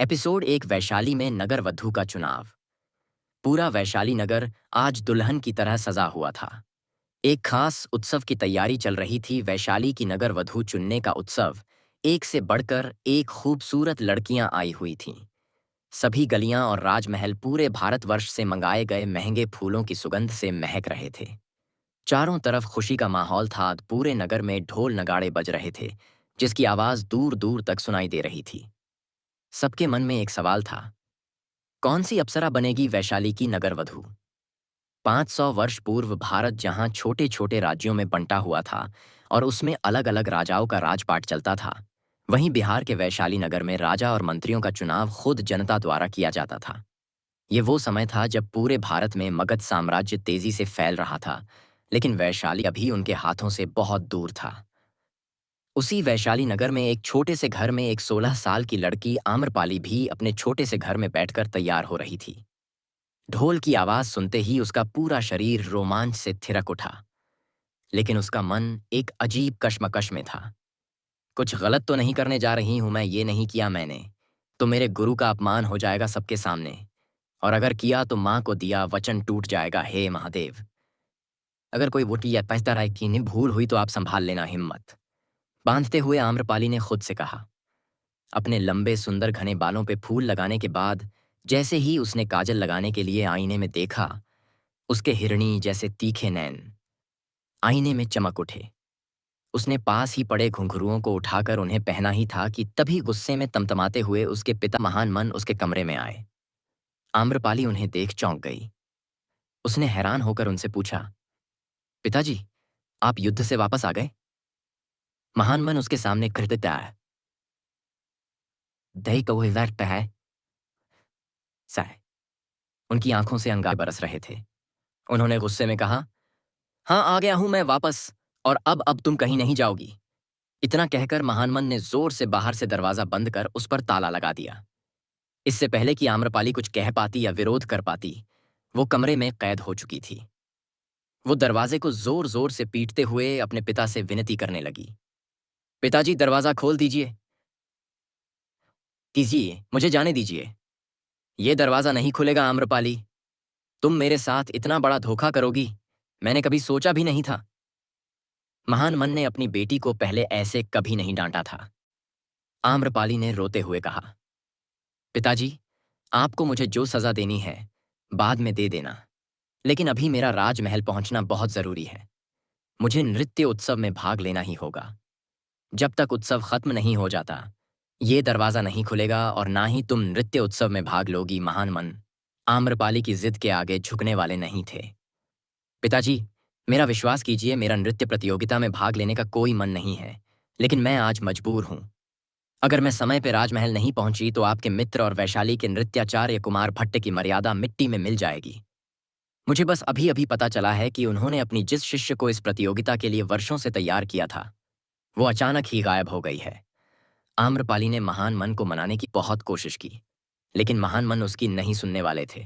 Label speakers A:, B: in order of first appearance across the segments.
A: Episode 1 Vaishali में नगर वधू का चुनाव। पूरा वैशाली नगर आज दुल्हन की तरह सजा हुआ था। एक खास उत्सव की तैयारी चल रही थी। वैशाली की नगर वधू चुनने का उत्सव। एक से बढ़कर एक खूबसूरत लड़कियां आई हुई थीं। सभी गलियां और राजमहल पूरे भारतवर्ष से मंगाए गए महंगे फूलों की सुगंध से महक रहे थे। चारों तरफ खुशी का माहौल था। पूरे नगर में ढोल नगाड़े बज रहे थे, जिसकी आवाज दूर दूर तक सुनाई दे रही थी। सबके मन में एक सवाल था, कौन सी अप्सरा बनेगी वैशाली की नगर वधू? 500 वर्ष पूर्व भारत जहां छोटे छोटे राज्यों में बंटा हुआ था और उसमें अलग अलग राजाओं का राजपाट चलता था, वहीं बिहार के वैशाली नगर में राजा और मंत्रियों का चुनाव खुद जनता द्वारा किया जाता था। ये वो समय था जब पूरे भारत में मगध साम्राज्य तेजी से फैल रहा था, लेकिन वैशाली अभी उनके हाथों से बहुत दूर था। उसी वैशाली नगर में एक छोटे से घर में एक 16 साल की लड़की आम्रपाली भी अपने छोटे से घर में बैठकर तैयार हो रही थी। ढोल की आवाज सुनते ही उसका पूरा शरीर रोमांच से थिरक उठा, लेकिन उसका मन एक अजीब कश्मकश में था। कुछ गलत तो नहीं करने जा रही हूं मैं? ये नहीं किया मैंने तो मेरे गुरु का अपमान हो जाएगा सबके सामने, और अगर किया तो मां को दिया वचन टूट जाएगा। हे महादेव, अगर कोई वोटी या पैसा राय की भूल हुई तो आप संभाल लेना। हिम्मत बांधते हुए आम्रपाली ने खुद से कहा। अपने लंबे सुंदर घने बालों पे फूल लगाने के बाद जैसे ही उसने काजल लगाने के लिए आईने में देखा, उसके हिरणी जैसे तीखे नैन आईने में चमक उठे। उसने पास ही पड़े घुंघरुओं को उठाकर उन्हें पहना ही था कि तभी गुस्से में तमतमाते हुए उसके पिता महान मन उसके कमरे में आए। आम्रपाली उन्हें देख चौंक गई। उसने हैरान होकर उनसे पूछा, पिताजी, आप युद्ध से वापस आ गए? महान मन उसके सामने कृतज्ञता है। दही कौवे वैट है साय। उनकी आंखों से अंगारे बरस रहे थे। उन्होंने गुस्से में कहा, हाँ, आ गया हूं मैं वापस, और अब तुम कहीं नहीं जाओगी। इतना कहकर महानमन ने जोर से बाहर से दरवाजा बंद कर उस पर ताला लगा दिया। इससे पहले कि आम्रपाली कुछ कह पाती या विरोध कर पाती, वो कमरे में कैद हो चुकी थी। वो दरवाजे को जोर जोर से पीटते हुए अपने पिता से विनती करने लगी, पिताजी, दरवाजा खोल दीजिए, दीजिए, मुझे जाने दीजिए। ये दरवाजा नहीं खुलेगा आम्रपाली। तुम मेरे साथ इतना बड़ा धोखा करोगी, मैंने कभी सोचा भी नहीं था। महान मन ने अपनी बेटी को पहले ऐसे कभी नहीं डांटा था। आम्रपाली ने रोते हुए कहा, पिताजी, आपको मुझे जो सजा देनी है बाद में दे देना, लेकिन अभी मेरा राजमहल पहुंचना बहुत जरूरी है। मुझे नृत्य उत्सव में भाग लेना ही होगा। जब तक उत्सव खत्म नहीं हो जाता, ये दरवाजा नहीं खुलेगा और ना ही तुम नृत्य उत्सव में भाग लोगी। महान मन आम्रपाली की जिद के आगे झुकने वाले नहीं थे। पिताजी, मेरा विश्वास कीजिए, मेरा नृत्य प्रतियोगिता में भाग लेने का कोई मन नहीं है, लेकिन मैं आज मजबूर हूं। अगर मैं समय पर राजमहल नहीं पहुंची तो आपके मित्र और वैशाली के नृत्याचार्य कुमार भट्ट की मर्यादा मिट्टी में मिल जाएगी। मुझे बस अभी अभी पता चला है कि उन्होंने अपनी जिस शिष्य को इस प्रतियोगिता के लिए वर्षों से तैयार किया था, वो अचानक ही गायब हो गई है। आम्रपाली ने महान मन को मनाने की बहुत कोशिश की, लेकिन महान मन उसकी नहीं सुनने वाले थे।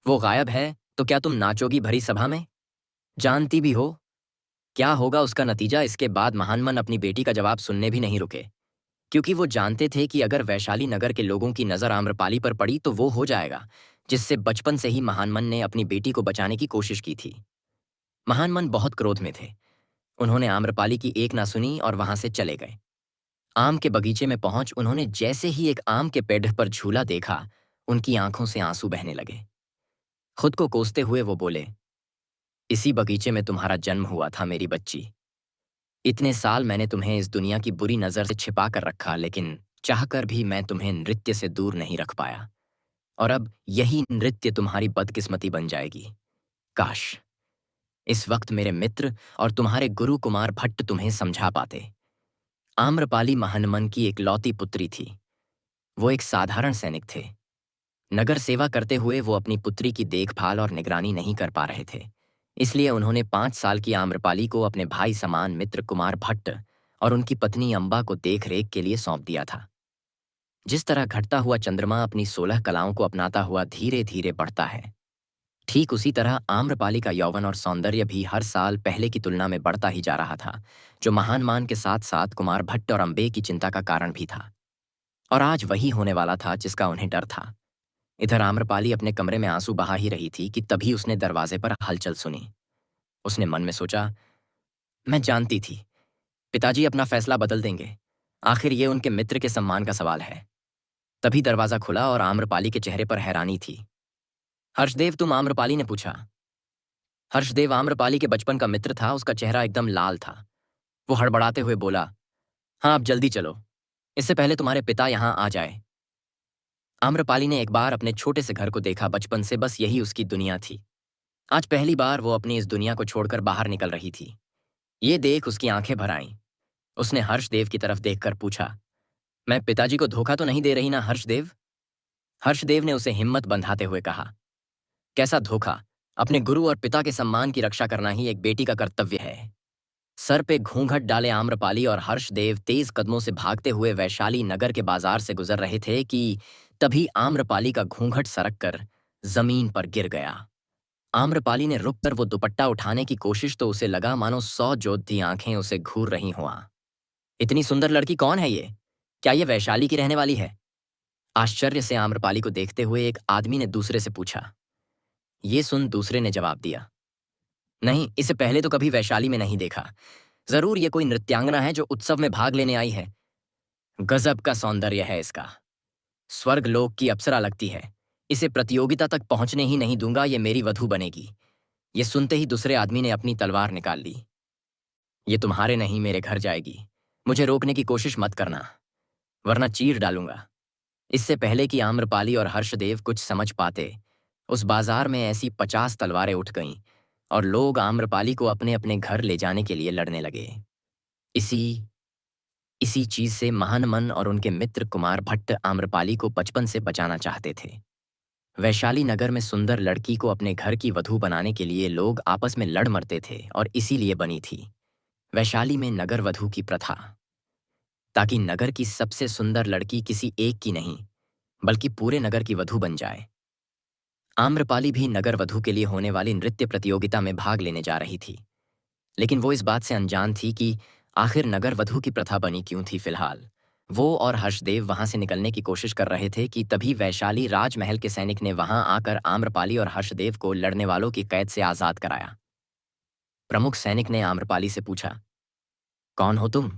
A: वो गायब है तो क्या तुम नाचोगी भरी सभा में? जानती भी हो क्या होगा उसका नतीजा? इसके बाद महानमन अपनी बेटी का जवाब सुनने भी नहीं रुके, क्योंकि वो जानते थे कि अगर वैशाली नगर के लोगों की नजर आम्रपाली पर पड़ी तो वो हो जाएगा जिससे बचपन से ही महानमन ने अपनी बेटी को बचाने की कोशिश की थी। महानमन बहुत क्रोध में थे। उन्होंने आम्रपाली की एक ना सुनी और वहां से चले गए। आम के बगीचे में पहुंच उन्होंने जैसे ही एक आम के पेड़ पर झूला देखा, उनकी आंखों से आंसू बहने लगे। खुद को कोसते हुए वो बोले, इसी बगीचे में तुम्हारा जन्म हुआ था मेरी बच्ची। इतने साल मैंने तुम्हें इस दुनिया की बुरी नजर से छिपा कर रखा, लेकिन चाहकर भी मैं तुम्हें नृत्य से दूर नहीं रख पाया, और अब यही नृत्य तुम्हारी बदकिस्मती बन जाएगी। काश इस वक्त मेरे मित्र और तुम्हारे गुरु कुमार भट्ट तुम्हें समझा पाते। आम्रपाली महानमन की एक लौती पुत्री थी। वो एक साधारण सैनिक थे। नगर सेवा करते हुए वो अपनी पुत्री की देखभाल और निगरानी नहीं कर पा रहे थे। इसलिए उन्होंने 5 साल की आम्रपाली को अपने भाई समान मित्र कुमार भट्ट और उनकी पत्नी अंबा को देख रेख के लिए सौंप दिया था। जिस तरह घटता हुआ चंद्रमा अपनी 16 कलाओं को अपनाता हुआ धीरे धीरे बढ़ता है, ठीक उसी तरह आम्रपाली का यौवन और सौंदर्य भी हर साल पहले की तुलना में बढ़ता ही जा रहा था, जो महान मान के साथ साथ कुमार भट्ट और अंबे की चिंता का कारण भी था। और आज वही होने वाला था जिसका उन्हें डर था। इधर आम्रपाली अपने कमरे में आंसू बहा ही रही थी कि तभी उसने दरवाजे पर हलचल सुनी। उसने मन में सोचा, मैं जानती थी पिताजी अपना फैसला बदल देंगे। आखिर ये उनके मित्र के सम्मान का सवाल है। तभी दरवाजा खुला और आम्रपाली के चेहरे पर हैरानी थी। हर्षदेव, तुम? आम्रपाली ने पूछा। हर्षदेव आम्रपाली के बचपन का मित्र था। उसका चेहरा एकदम लाल था। वो हड़बड़ाते हुए बोला, हाँ, अब जल्दी चलो, इससे पहले तुम्हारे पिता यहाँ आ जाए। आम्रपाली ने एक बार अपने छोटे से घर को देखा। बचपन से बस यही उसकी दुनिया थी। आज पहली बार वो अपनी इस दुनिया को छोड़कर बाहर निकल रही थी। ये देख उसकी आंखें भर आईं। उसने हर्षदेव की तरफ देखकर पूछा, मैं पिताजी को धोखा तो नहीं दे रही ना हर्षदेव? हर्षदेव ने उसे हिम्मत बंधाते हुए कहा, कैसा धोखा? अपने गुरु और पिता के सम्मान की रक्षा करना ही एक बेटी का कर्तव्य है। सर पे घूंघट डाले आम्रपाली और हर्षदेव तेज कदमों से भागते हुए वैशाली नगर के बाजार से गुजर रहे थे कि तभी आम्रपाली का घूंघट सरक कर जमीन पर गिर गया। आम्रपाली ने रुककर वो दुपट्टा उठाने की कोशिश तो उसे लगा मानो 100 जोधती आंखें उसे घूर रही हुआ। इतनी सुंदर लड़की कौन है ये? क्या ये वैशाली की रहने वाली है? आश्चर्य से आम्रपाली को देखते हुए एक आदमी ने दूसरे से पूछा। ये सुन दूसरे ने जवाब दिया, नहीं, इसे पहले तो कभी वैशाली में नहीं देखा। जरूर ये कोई नृत्यांगना है जो उत्सव में भाग लेने आई है। गजब का सौंदर्य है इसका। स्वर्ग लोक की अप्सरा लगती है। इसे प्रतियोगिता तक पहुंचने ही नहीं दूंगा, ये मेरी वधू बनेगी। ये सुनते ही दूसरे आदमी ने अपनी तलवार निकाल ली। ये तुम्हारे नहीं, मेरे घर जाएगी। मुझे रोकने की कोशिश मत करना, वरना चीर डालूंगा। इससे पहले कि आम्रपाली और हर्षदेव कुछ समझ पाते, उस बाजार में ऐसी 50 तलवारें उठ गईं और लोग आम्रपाली को अपने अपने घर ले जाने के लिए लड़ने लगे। इसी इसी चीज से महानमन और उनके मित्र कुमार भट्ट आम्रपाली को बचपन से बचाना चाहते थे। वैशाली नगर में सुंदर लड़की को अपने घर की वधू बनाने के लिए लोग आपस में लड़ मरते थे और इसीलिए बनी थी वैशाली में नगर वधू की प्रथा, ताकि नगर की सबसे सुंदर लड़की किसी एक की नहीं बल्कि पूरे नगर की वधू बन जाए। आम्रपाली भी नगर वधू के लिए होने वाली नृत्य प्रतियोगिता में भाग लेने जा रही थी, लेकिन वो इस बात से अनजान थी कि आखिर नगर वधू की प्रथा बनी क्यों थी। फिलहाल वो और हर्षदेव वहां से निकलने की कोशिश कर रहे थे कि तभी वैशाली राजमहल के सैनिक ने वहां आकर आम्रपाली और हर्षदेव को लड़ने वालों की कैद से आजाद कराया। प्रमुख सैनिक ने आम्रपाली से पूछा, कौन हो तुम?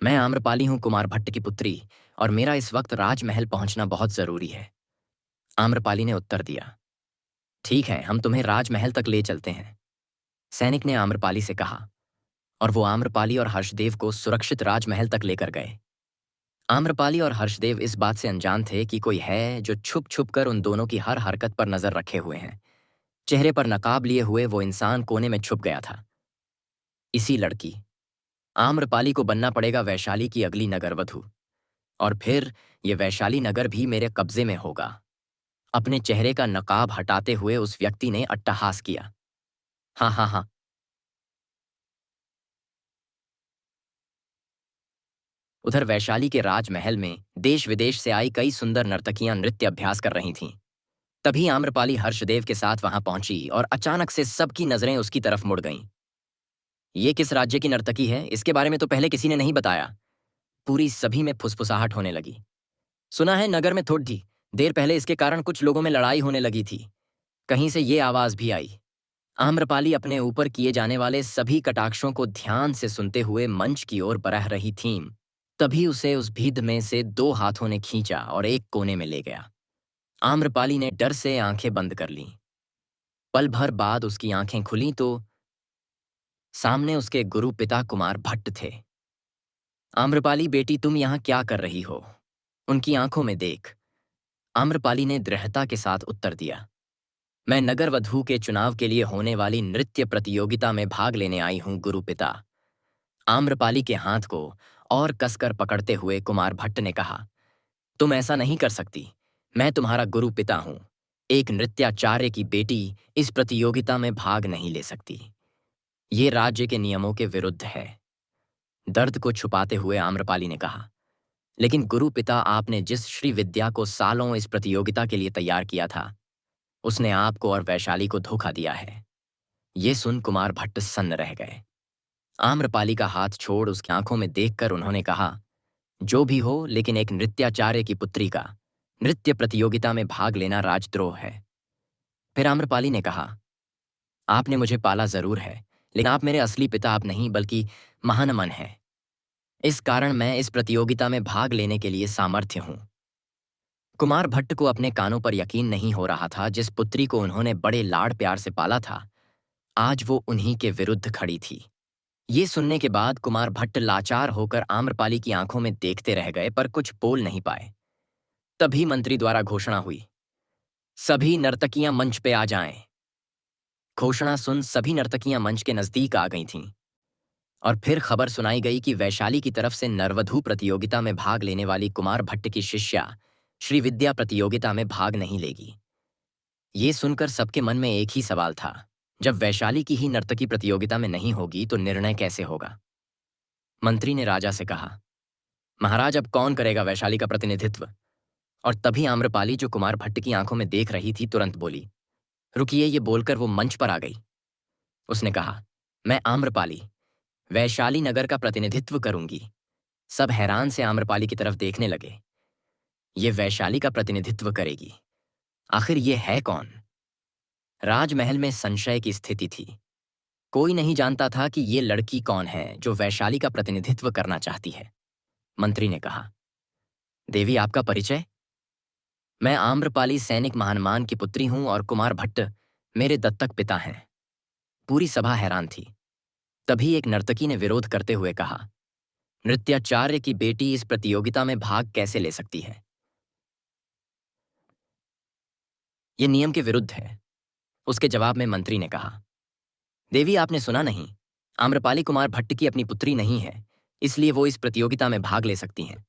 A: मैं आम्रपाली हूं, कुमार भट्ट की पुत्री, और मेरा इस वक्त राजमहल पहुंचना बहुत जरूरी है। आम्रपाली ने उत्तर दिया। ठीक है, हम तुम्हें राजमहल तक ले चलते हैं, सैनिक ने आम्रपाली से कहा, और वो आम्रपाली और हर्षदेव को सुरक्षित राजमहल तक लेकर गए। आम्रपाली और हर्षदेव इस बात से अनजान थे कि कोई है जो छुप छुप कर उन दोनों की हर हरकत पर नजर रखे हुए हैं। चेहरे पर नकाब लिए हुए वो इंसान कोने में छुप गया था। इसी लड़की आम्रपाली को बनना पड़ेगा वैशाली की अगली नगर वधू, और फिर ये वैशाली नगर भी मेरे कब्जे में होगा। अपने चेहरे का नकाब हटाते हुए उस व्यक्ति ने अट्टहास किया। हाँ हाँ हाँ। उधर वैशाली के राजमहल में देश विदेश से आई कई सुंदर नर्तकियां नृत्य अभ्यास कर रही थीं। तभी आम्रपाली हर्षदेव के साथ वहां पहुंची और अचानक से सबकी नजरें उसकी तरफ मुड़ गईं। ये किस राज्य की नर्तकी है? इसके बारे में तो पहले किसी ने नहीं बताया। पूरी सभी में फुसफुसाहट होने लगी। सुना है नगर में थोड़ी देर पहले इसके कारण कुछ लोगों में लड़ाई होने लगी थी। कहीं से ये आवाज भी आई। आम्रपाली अपने ऊपर किए जाने वाले सभी कटाक्षों को ध्यान से सुनते हुए मंच की ओर बढ़ रही थीं। तभी उसे उस भीड़ में से 2 हाथों ने खींचा और एक कोने में ले गया। आम्रपाली ने डर से आंखें बंद कर लीं। पल भर बाद उसकी आंखें खुलीं तो सामने उसके गुरु पिता कुमार भट्ट थे। आम्रपाली बेटी, तुम यहाँ क्या कर रही हो? उनकी आंखों में देख। आम्रपाली ने दृढ़ता के साथ उत्तर दिया, मैं नगर वधू के चुनाव के लिए होने वाली नृत्य प्रतियोगिता में भाग लेने आई हूँ गुरु पिता। आम्रपाली के हाथ को और कसकर पकड़ते हुए कुमार भट्ट ने कहा, तुम ऐसा नहीं कर सकती। मैं तुम्हारा गुरु पिता हूं। एक नृत्याचार्य की बेटी इस प्रतियोगिता में भाग नहीं ले सकती। ये राज्य के नियमों के विरुद्ध है। दर्द को छुपाते हुए आम्रपाली ने कहा, लेकिन गुरु पिता, आपने जिस श्री विद्या को सालों इस प्रतियोगिता के लिए तैयार किया था, उसने आपको और वैशाली को धोखा दिया है। ये सुन कुमार भट्ट सन्न रह गए। आम्रपाली का हाथ छोड़ उसकी आंखों में देखकर उन्होंने कहा, जो भी हो, लेकिन एक नृत्याचार्य की पुत्री का नृत्य प्रतियोगिता में भाग लेना राजद्रोह है। फिर आम्रपाली ने कहा, आपने मुझे पाला जरूर है, लेकिन आप मेरे असली पिता आप नहीं बल्कि महानमन हैं। इस कारण मैं इस प्रतियोगिता में भाग लेने के लिए सामर्थ्य हूं। कुमार भट्ट को अपने कानों पर यकीन नहीं हो रहा था। जिस पुत्री को उन्होंने बड़े लाड़ प्यार से पाला था, आज वो उन्हीं के विरुद्ध खड़ी थी। ये सुनने के बाद कुमार भट्ट लाचार होकर आम्रपाली की आंखों में देखते रह गए, पर कुछ बोल नहीं पाए। तभी मंत्री द्वारा घोषणा हुई, सभी नर्तकियां मंच पे आ जाएं। घोषणा सुन सभी नर्तकियां मंच के नजदीक आ गई थीं। और फिर खबर सुनाई गई कि वैशाली की तरफ से नरवधु प्रतियोगिता में भाग लेने वाली कुमार भट्ट की शिष्या श्री विद्या प्रतियोगिता में भाग नहीं लेगी। ये सुनकर सबके मन में एक ही सवाल था, जब वैशाली की ही नर्तकी प्रतियोगिता में नहीं होगी तो निर्णय कैसे होगा। मंत्री ने राजा से कहा, महाराज अब कौन करेगा वैशाली का प्रतिनिधित्व। और तभी आम्रपाली, जो कुमार भट्ट की आंखों में देख रही थी, तुरंत बोली, रुकिए। ये बोलकर वो मंच पर आ गई। उसने कहा, मैं आम्रपाली वैशाली नगर का प्रतिनिधित्व करूंगी। सब हैरान से आम्रपाली की तरफ देखने लगे। ये वैशाली का प्रतिनिधित्व करेगी, आखिर ये है कौन। राजमहल में संशय की स्थिति थी। कोई नहीं जानता था कि ये लड़की कौन है जो वैशाली का प्रतिनिधित्व करना चाहती है। मंत्री ने कहा, देवी आपका परिचय। मैं आम्रपाली सैनिक महानमान की पुत्री हूं और कुमार भट्ट मेरे दत्तक पिता हैं। पूरी सभा हैरान थी। तभी एक नर्तकी ने विरोध करते हुए कहा, नृत्याचार्य की बेटी इस प्रतियोगिता में भाग कैसे ले सकती है। ये नियम के विरुद्ध है। उसके जवाब में मंत्री ने कहा, देवी आपने सुना नहीं, आम्रपाली कुमार भट्ट की अपनी पुत्री नहीं है, इसलिए वो इस प्रतियोगिता में भाग ले सकती हैं।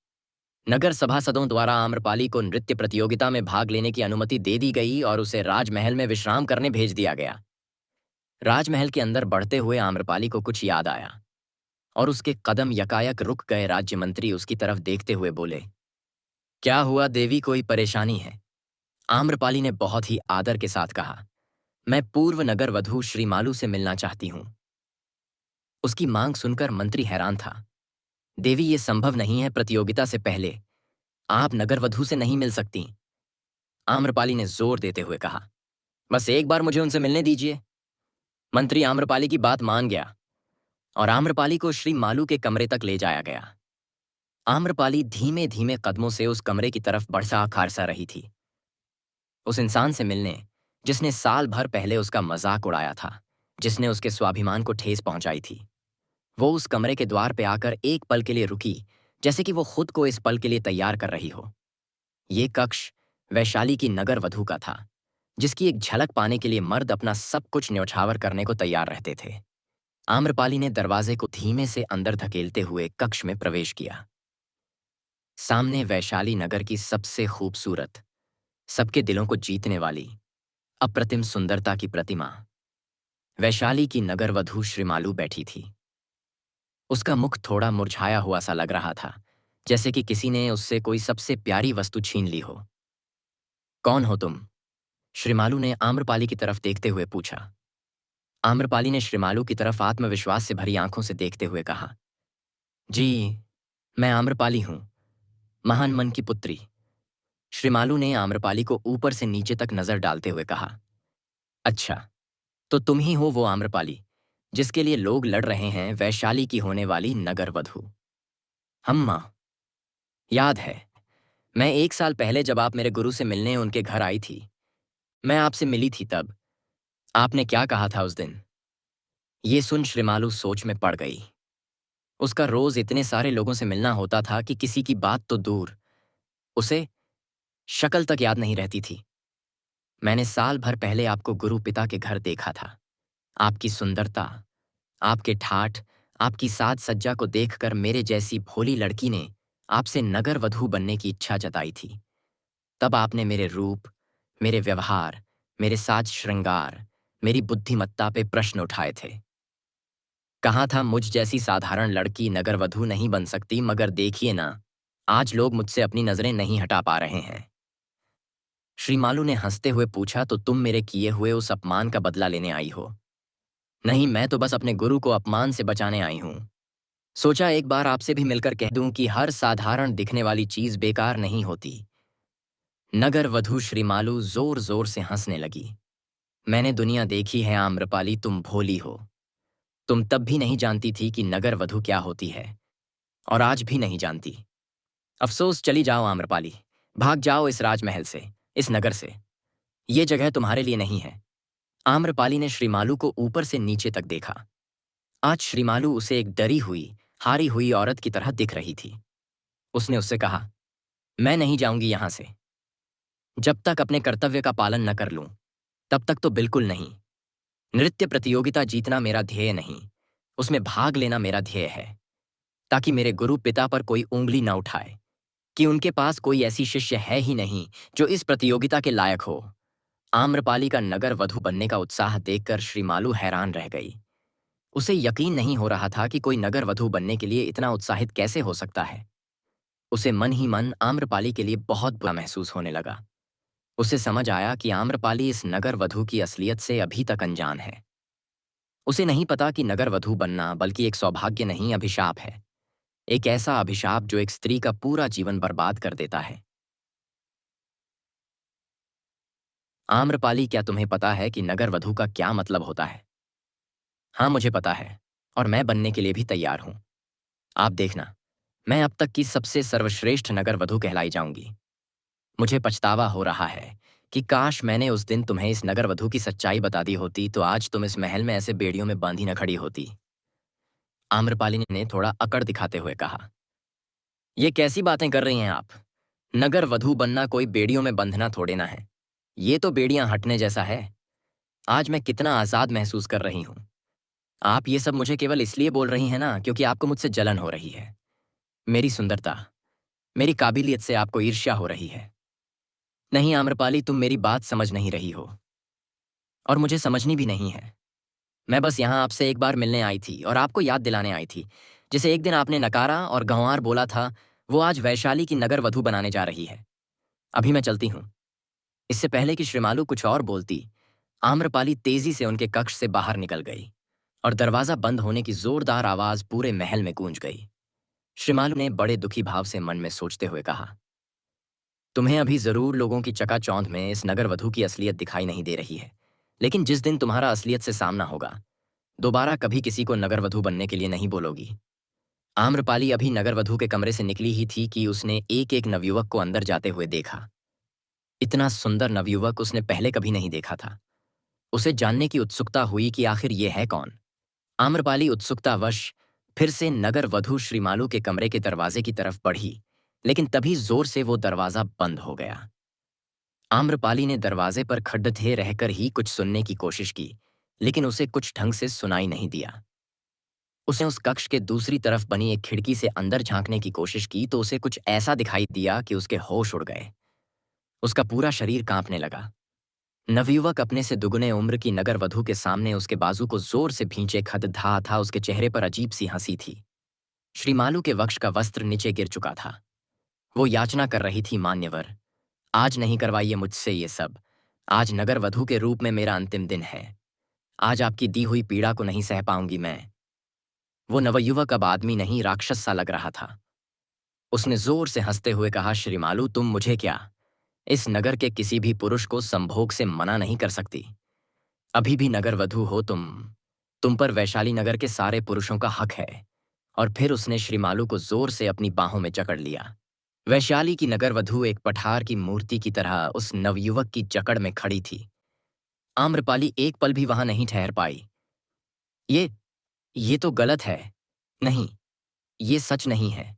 A: नगर सभासदों द्वारा आम्रपाली को नृत्य प्रतियोगिता में भाग लेने की अनुमति दे दी गई और उसे राजमहल में विश्राम करने भेज दिया गया। राजमहल के अंदर बढ़ते हुए आम्रपाली को कुछ याद आया और उसके कदम यकायक रुक गए। राज्य मंत्री उसकी तरफ देखते हुए बोले, क्या हुआ देवी, कोई परेशानी है। आम्रपाली ने बहुत ही आदर के साथ कहा, मैं पूर्व नगर वधू श्री मालू से मिलना चाहती हूं। उसकी मांग सुनकर मंत्री हैरान था। देवी ये संभव नहीं है, प्रतियोगिता से पहले आप नगर वधू से नहीं मिल सकती। आम्रपाली ने जोर देते हुए कहा, बस एक बार मुझे उनसे मिलने दीजिए। मंत्री आम्रपाली की बात मान गया और आम्रपाली को श्री मालू के कमरे तक ले जाया गया। आम्रपाली धीमे धीमे कदमों से उस कमरे की तरफ बढ़सा खारसा रही थी। उस इंसान से मिलने जिसने साल भर पहले उसका मजाक उड़ाया था, जिसने उसके स्वाभिमान को ठेस पहुंचाई थी। वो उस कमरे के द्वार पे आकर एक पल के लिए रुकी, जैसे कि वो खुद को इस पल के लिए तैयार कर रही हो। ये कक्ष वैशाली की नगर वधू का था, जिसकी एक झलक पाने के लिए मर्द अपना सब कुछ न्यौछावर करने को तैयार रहते थे। आम्रपाली ने दरवाजे को धीमे से अंदर धकेलते हुए कक्ष में प्रवेश किया। सामने वैशाली नगर की सबसे खूबसूरत, सबके दिलों को जीतने वाली अप्रतिम सुंदरता की प्रतिमा वैशाली की नगर वधू श्रीमालू बैठी थी। उसका मुख थोड़ा मुरझाया हुआ सा लग रहा था, जैसे कि किसी ने उससे कोई सबसे प्यारी वस्तु छीन ली हो। कौन हो तुम? श्रीमालू ने आम्रपाली की तरफ देखते हुए पूछा। आम्रपाली ने श्रीमालू की तरफ आत्मविश्वास से भरी आंखों से देखते हुए कहा, जी, मैं आम्रपाली हूं, महान मन की पुत्री। श्रीमालू ने आम्रपाली को ऊपर से नीचे तक नजर डालते हुए कहा, अच्छा, तो तुम ही हो वो आम्रपाली जिसके लिए लोग लड़ रहे हैं, वैशाली की होने वाली नगर वधू। अम्मा, याद है, मैं 1 साल पहले जब आप मेरे गुरु से मिलने उनके घर आई थी, मैं आपसे मिली थी, तब आपने क्या कहा था उस दिन। ये सुन श्रीमालू सोच में पड़ गई। उसका रोज इतने सारे लोगों से मिलना होता था कि किसी की बात तो दूर, उसे शक्ल तक याद नहीं रहती थी। मैंने साल भर पहले आपको गुरु पिता के घर देखा था। आपकी सुंदरता, आपके ठाठ, आपकी साज सज्जा को देखकर मेरे जैसी भोली लड़की ने आपसे नगर वधू बनने की इच्छा जताई थी। तब आपने मेरे रूप, मेरे व्यवहार, मेरे साज श्रृंगार, मेरी बुद्धिमत्ता पे प्रश्न उठाए थे। कहा था मुझ जैसी साधारण लड़की नगर वधू नहीं बन सकती, मगर देखिए ना, आज लोग मुझसे अपनी नजरें नहीं हटा पा रहे हैं। श्रीमालू ने हंसते हुए पूछा, तो तुम मेरे किए हुए उस अपमान का बदला लेने आई हो? नहीं, मैं तो बस अपने गुरु को अपमान से बचाने आई हूं। सोचा एक बार आपसे भी मिलकर कह दूं कि हर साधारण दिखने वाली चीज बेकार नहीं होती। नगर वधू श्रीमालू जोर जोर से हंसने लगी। मैंने दुनिया देखी है आम्रपाली, तुम भोली हो। तुम तब भी नहीं जानती थी कि नगर वधू क्या होती है, और आज भी नहीं जानती। अफसोस, चली जाओ आम्रपाली। भाग जाओ इस राजमहल से, इस नगर से। ये जगह तुम्हारे लिए नहीं है। आम्रपाली ने श्रीमालू को ऊपर से नीचे तक देखा। आज श्रीमालू उसे एक डरी हुई, हारी हुई औरत की तरह दिख रही थी। उसने उससे कहा, मैं नहीं जाऊंगी यहां से। जब तक अपने कर्तव्य का पालन न कर लूं, तब तक तो बिल्कुल नहीं। नृत्य प्रतियोगिता जीतना मेरा ध्येय नहीं, उसमें भाग लेना मेरा ध्येय है, ताकि मेरे गुरु पिता पर कोई उंगली न उठाए कि उनके पास कोई ऐसी शिष्य है ही नहीं जो इस प्रतियोगिता के लायक हो। आम्रपाली का नगर वधू बनने का उत्साह देखकर श्रीमालू हैरान रह गई। उसे यकीन नहीं हो रहा था कि कोई नगर वधू बनने के लिए इतना उत्साहित कैसे हो सकता है। उसे मन ही मन आम्रपाली के लिए बहुत बुरा महसूस होने लगा। उसे समझ आया कि आम्रपाली इस नगर वधू की असलियत से अभी तक अनजान है। उसे नहीं पता कि नगर वधू बनना बल्कि एक सौभाग्य नहीं, अभिशाप है। एक ऐसा अभिशाप जो एक स्त्री का पूरा जीवन बर्बाद कर देता है। आम्रपाली, क्या तुम्हें पता है कि नगर वधू का क्या मतलब होता है? हाँ, मुझे पता है, और मैं बनने के लिए भी तैयार हूं। आप देखना, मैं अब तक की सबसे सर्वश्रेष्ठ नगर वधू कहलाई जाऊंगी। मुझे पछतावा हो रहा है कि काश मैंने उस दिन तुम्हें इस नगर वधू की सच्चाई बता दी होती, तो आज तुम इस महल में ऐसे बेड़ियों में बांधी न खड़ी होती। आम्रपाली ने थोड़ा अकड़ दिखाते हुए कहा, ये कैसी बातें कर रही हैं आप? नगर वधू बनना कोई बेड़ियों में बंधना थोड़े ना है। ये तो बेड़ियां हटने जैसा है। आज मैं कितना आजाद महसूस कर रही हूं। आप ये सब मुझे केवल इसलिए बोल रही हैं ना क्योंकि आपको मुझसे जलन हो रही है। मेरी सुंदरता, मेरी काबिलियत से आपको ईर्ष्या हो रही है। नहीं आम्रपाली, तुम मेरी बात समझ नहीं रही हो, और मुझे समझनी भी नहीं है। मैं बस यहाँ आपसे एक बार मिलने आई थी और आपको याद दिलाने आई थी। जिसे एक दिन आपने नकारा और गंवार बोला था, वो आज वैशाली की नगर वधू बनाने जा रही है। अभी मैं चलती हूँ। इससे पहले कि श्रीमालू कुछ और बोलती, आम्रपाली तेजी से उनके कक्ष से बाहर निकल गई, और दरवाजा बंद होने की जोरदार आवाज पूरे महल में गूंज गई। श्रीमालू ने बड़े दुखी भाव से मन में सोचते हुए कहा, तुम्हें अभी जरूर लोगों की चकाचौंध में इस नगर वधू की असलियत दिखाई नहीं दे रही है, लेकिन जिस दिन तुम्हारा असलियत से सामना होगा, दोबारा कभी किसी को नगर वधू बनने के लिए नहीं बोलोगी। आम्रपाली अभी नगर वधू के कमरे से निकली ही थी कि उसने एक एक नवयुवक को अंदर जाते हुए देखा। इतना सुंदर नवयुवक उसने पहले कभी नहीं देखा था। उसे जानने की उत्सुकता हुई कि आखिर ये है कौन। आम्रपाली उत्सुकतावश फिर से नगर वधू श्रीमालू के कमरे के दरवाजे की तरफ बढ़ी, लेकिन तभी जोर से वो दरवाजा बंद हो गया। आम्रपाली ने दरवाजे पर खड़े रहकर ही कुछ सुनने की कोशिश की, लेकिन उसे कुछ ढंग से सुनाई नहीं दिया। उसने उस कक्ष के दूसरी तरफ बनी एक खिड़की से अंदर झांकने की कोशिश की तो उसे कुछ ऐसा दिखाई दिया कि उसके होश उड़ गए। उसका पूरा शरीर कांपने लगा। नवयुवक अपने से दुगुने उम्र की नगर वधू के सामने उसके बाजू को जोर से भींचे खद था। उसके चेहरे पर अजीब सी हंसी थी। श्रीमालू के वक्ष का वस्त्र नीचे गिर चुका था। वो याचना कर रही थी, मान्यवर, आज नहीं करवाइए मुझसे ये सब। आज नगर वधू के रूप में मेरा अंतिम दिन है। आज आपकी दी हुई पीड़ा को नहीं सह पाऊंगी मैं। वो नवयुवक अब आदमी नहीं, राक्षस सा लग रहा था। उसने जोर से हंसते हुए कहा, श्रीमालू, तुम मुझे क्या, इस नगर के किसी भी पुरुष को संभोग से मना नहीं कर सकती। अभी भी नगर वधू हो तुम पर वैशाली नगर के सारे पुरुषों का हक है। और फिर उसने श्रीमालू को जोर से अपनी बाहों में जकड़ लिया। वैशाली की नगर वधू एक पठार की मूर्ति की तरह उस नवयुवक की जकड़ में खड़ी थी। आम्रपाली एक पल भी वहां नहीं ठहर पाई। ये ये तो गलत है। नहीं, ये सच नहीं है।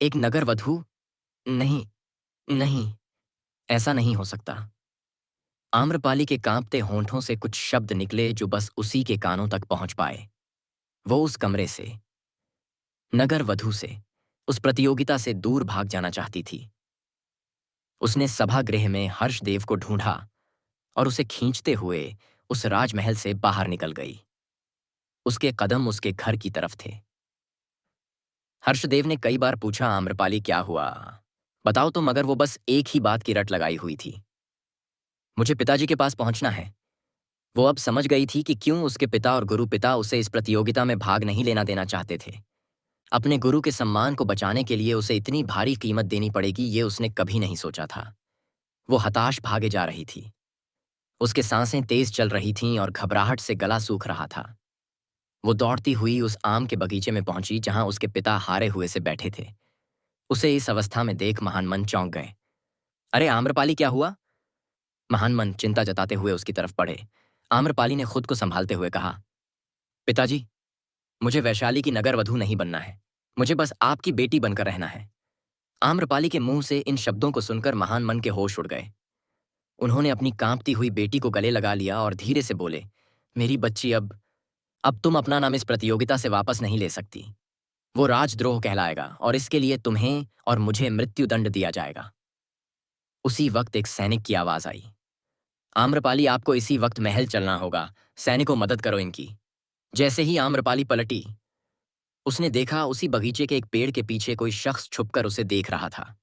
A: एक नगर वधू? नहीं, नहीं, ऐसा नहीं हो सकता। आम्रपाली के कांपते होंठों से कुछ शब्द निकले जो बस उसी के कानों तक पहुंच पाए। वो उस कमरे से, नगर वधू से, उस प्रतियोगिता से दूर भाग जाना चाहती थी। उसने सभागृह में हर्षदेव को ढूंढा और उसे खींचते हुए उस राजमहल से बाहर निकल गई। उसके कदम उसके घर की तरफ थे। हर्षदेव ने कई बार पूछा, आम्रपाली क्या हुआ? बताओ तुम। मगर वो बस एक ही बात की रट लगाई हुई थी, मुझे पिताजी के पास पहुंचना है। वो अब समझ गई थी कि क्यों उसके पिता और गुरु पिता उसे इस प्रतियोगिता में भाग नहीं लेना देना चाहते थे। अपने गुरु के सम्मान को बचाने के लिए उसे इतनी भारी कीमत देनी पड़ेगी, ये उसने कभी नहीं सोचा था। वो हताश भागे जा रही थी। उसके सांसें तेज चल रही थीं और घबराहट से गला सूख रहा था। वो दौड़ती हुई उस आम के बगीचे में पहुंची जहां उसके पिता हारे हुए से बैठे थे। उसे इस अवस्था में देख महानमन चौंक गए। अरे आम्रपाली, क्या हुआ? महानमन चिंता जताते हुए उसकी तरफ बढ़े। आम्रपाली ने खुद को संभालते हुए कहा, पिताजी, मुझे वैशाली की नगर वधू नहीं बनना है। मुझे बस आपकी बेटी बनकर रहना है। आम्रपाली के मुंह से इन शब्दों को सुनकर महानमन के होश उड़ गए। उन्होंने अपनी कांपती हुई बेटी को गले लगा लिया और धीरे से बोले, मेरी बच्ची, अब तुम अपना नाम इस प्रतियोगिता से वापस नहीं ले सकती। वो राजद्रोह कहलाएगा और इसके लिए तुम्हें और मुझे मृत्युदंड दिया जाएगा। उसी वक्त एक सैनिक की आवाज आई, आम्रपाली, आपको इसी वक्त महल चलना होगा। सैनिकों, मदद करो इनकी। जैसे ही आम्रपाली पलटी, उसने देखा उसी बगीचे के एक पेड़ के पीछे कोई शख्स छुपकर उसे देख रहा था।